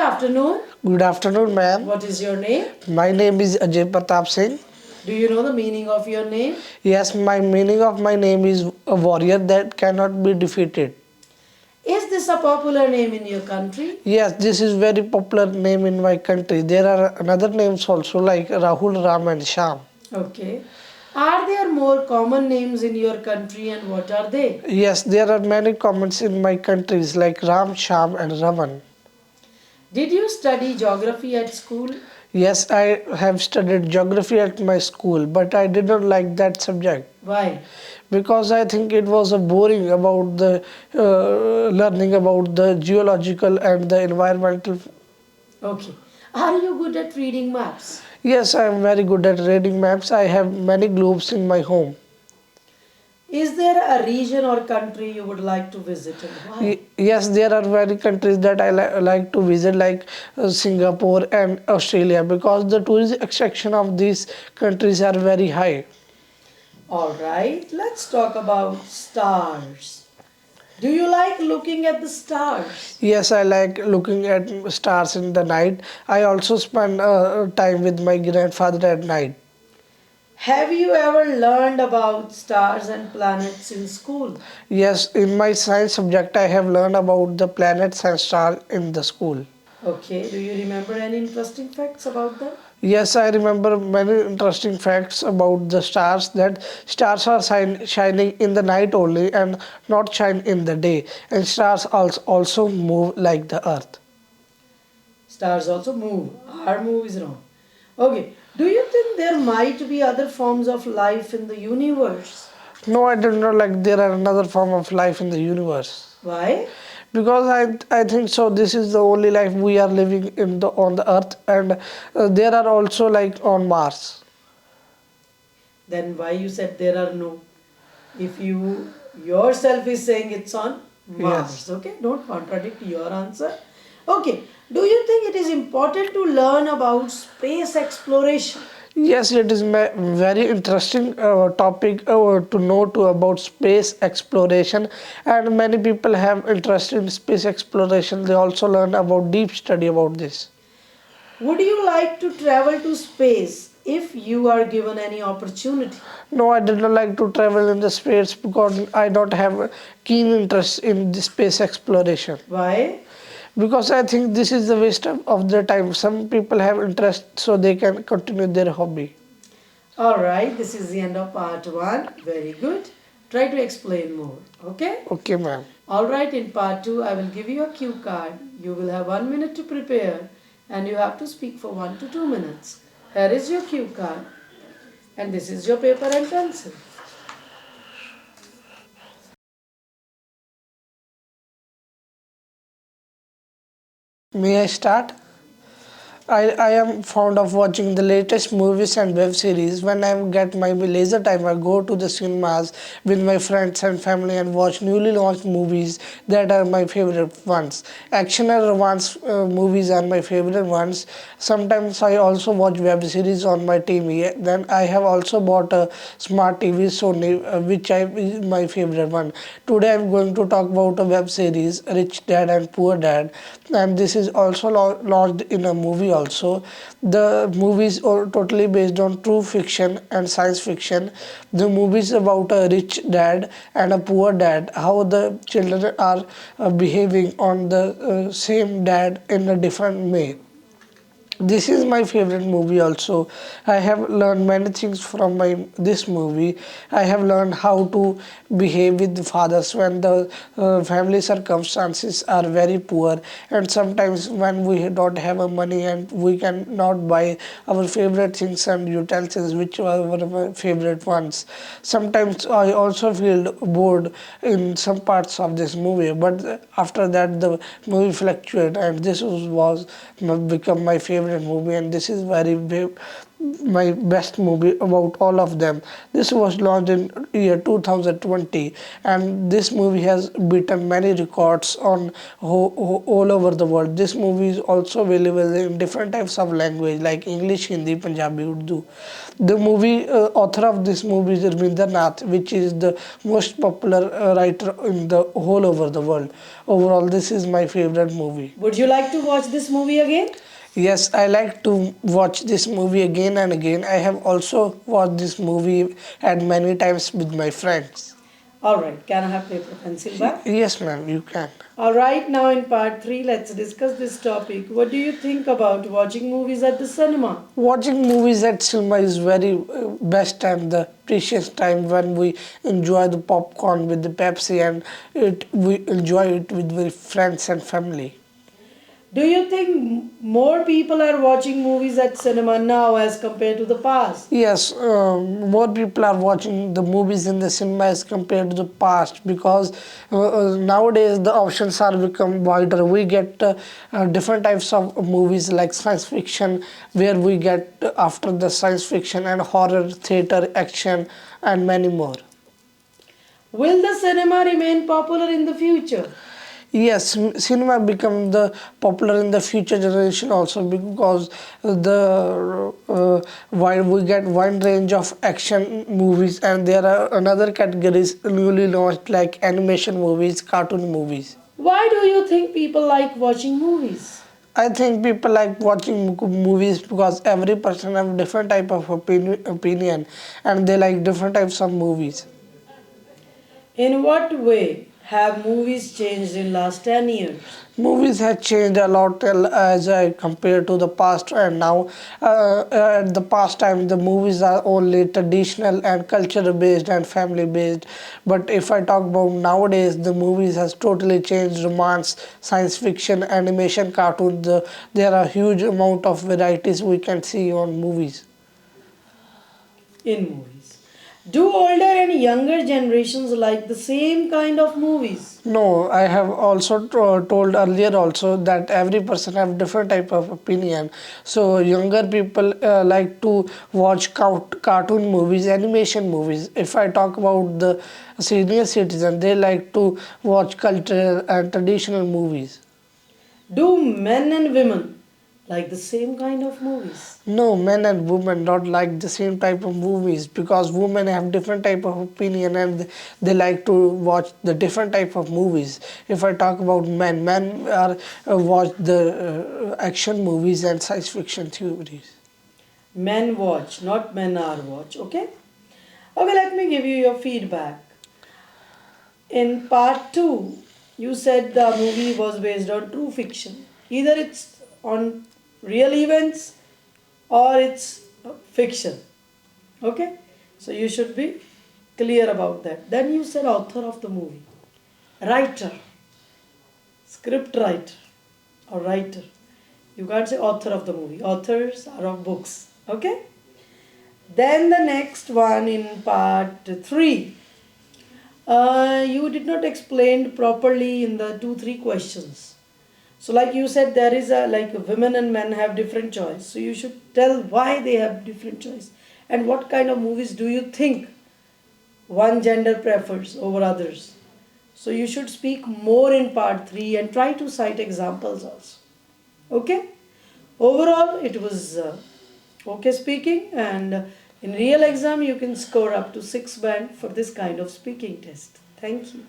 afternoon. Good afternoon, ma'am. What is your name? My name is Ajay Pratap Singh. Do you know the meaning of your name? Yes, my meaning of my name is a warrior that cannot be defeated. Is this a popular name in your country? Yes, this is very popular name in my country. There are another names also like Rahul, Ram and Sham. Okay. Are there more common names in your country and what are they? Yes, there are many comments in my countries like Ram, Sham and Raman. Did you study geography at school? Yes, I have studied geography at my school, but I did not like that subject. Why? Because I think it was a boring about the learning about the geological and the environmental. Okay. Are you good at reading maps? Yes, I am very good at reading maps. I have many globes in my home. Is there a region or country you would like to visit and why? Yes, there are many countries that I like to visit, like Singapore and Australia, because the tourist attraction of these countries are very high. Alright, let's talk about stars. Do you like looking at the stars? Yes, I like looking at stars in the night. I also spend time with my grandfather at night. Have you ever learned about stars and planets in school? Yes, in my science subject, I have learned about the planets and stars in the school. Okay, do you remember any interesting facts about them? Yes, I remember many interesting facts about the stars, that stars are shining in the night only and not shine in the day. And stars also move like the earth. Stars also move. Our move is wrong. Okay, do you think there might be other forms of life in the universe? No, I do not like there are another form of life in the universe. Why? Because I think so this is the only life we are living in the on the earth, and there are also like on Mars. Then why you said there are no? If you yourself is saying it's on Mars, Yes. okay? Don't contradict your answer. Okay, do you think it is important to learn about space exploration? Yes, it is very interesting topic to know to about space exploration, and many people have interest in space exploration. They also learn about deep study about this. Would you like to travel to space if you are given any opportunity? No, I did not like to travel in the space because I don't have a keen interest in the space exploration. Why? Because I think this is the waste of their time. Some people have interest so they can continue their hobby. Alright, this is the end of part 1. Very good. Try to explain more. Okay? Okay, ma'am. Alright, in part 2, I will give you a cue card. You will have 1 minute to prepare and you have to speak for 1 to 2 minutes. Here is your cue card and this is your paper and pencil. May I start? I am fond of watching the latest movies and web series. When I get my leisure time, I go to the cinemas with my friends and family and watch newly launched movies that are my favorite ones. Action and romance movies are my favorite ones. Sometimes I also watch web series on my TV. Then I have also bought a smart TV Sony, which is my favorite one. Today I am going to talk about a web series, Rich Dad and Poor Dad, and this is also launched in a movie also. The movie is totally based on true fiction and science fiction. The movie is about a rich dad and a poor dad, how the children are behaving on the same dad in a different way. This is my favorite movie also. I have learned many things from this movie. I have learned how to behave with the fathers when the family circumstances are very poor, and sometimes when we don't have a money and we cannot buy our favorite things and utensils which were one of my favorite ones. Sometimes I also feel bored in some parts of this movie, but after that the movie fluctuated and this was become my favorite favorite movie, and this is my best movie about all of them. This was launched in year 2020, and this movie has beaten many records on all over the world. This movie is also available in different types of language like English, Hindi, Punjabi, Urdu. The movie author of this movie is Nath, which is the most popular writer in the whole over the world. Overall, this is my favorite movie. Would you like to watch this movie again? Yes, I like to watch this movie again and again. I have also watched this movie at many times with my friends. Alright, can I have paper pencil back? Yes, ma'am, you can. Alright, now in part 3, let's discuss this topic. What do you think about watching movies at the cinema? Watching movies at cinema is very best time, the precious time when we enjoy the popcorn with the Pepsi, and we enjoy it with our friends and family. Do you think more people are watching movies at cinema now as compared to the past? Yes, more people are watching the movies in the cinema as compared to the past, because nowadays the options are become wider. We get different types of movies like science fiction, where we get after the science fiction and horror, theater, action, and many more. Will the cinema remain popular in the future? Yes, cinema become the popular in the future generation also, because the wide we get wide range of action movies, and there are another categories newly launched like animation movies, cartoon movies. Why do you think people like watching movies? I think people like watching movies because every person have different type of opinion, and they like different types of movies. In what way have movies changed in last 10 years? Movies have changed a lot as I compare to the past and now. At the past time, the movies are only traditional and culture based and family based. But if I talk about nowadays, the movies has totally changed. Romance, science fiction, animation, cartoons. There are huge amount of varieties we can see on movies. In movies. Do older and younger generations like the same kind of movies? No, I have also told earlier also that every person have different type of opinion. So younger people like to watch cartoon movies, animation movies. If I talk about the senior citizen, they like to watch cultural and traditional movies. Do men and women like the same kind of movies? No, men and women don't like the same type of movies, because women have different type of opinion and they like to watch the different type of movies. If I talk about men are watch the action movies and science fiction theories. Men watch, not men are watch, okay? Okay, let me give you your feedback. In part 2, you said the movie was based on true fiction. Either it's on real events or it's fiction. Okay? So you should be clear about that. Then you said author of the movie. Writer. Script writer or writer. You can't say author of the movie. Authors are of books. Okay? Then the next one in part 3. You did not explain properly in the 2-3 questions. So like you said, there is like women and men have different choice. So you should tell why they have different choice. And what kind of movies do you think one gender prefers over others? So you should speak more in part 3 and try to cite examples also. Okay? Overall, it was okay speaking, and in real exam you can score up to 6 band for this kind of speaking test. Thank you.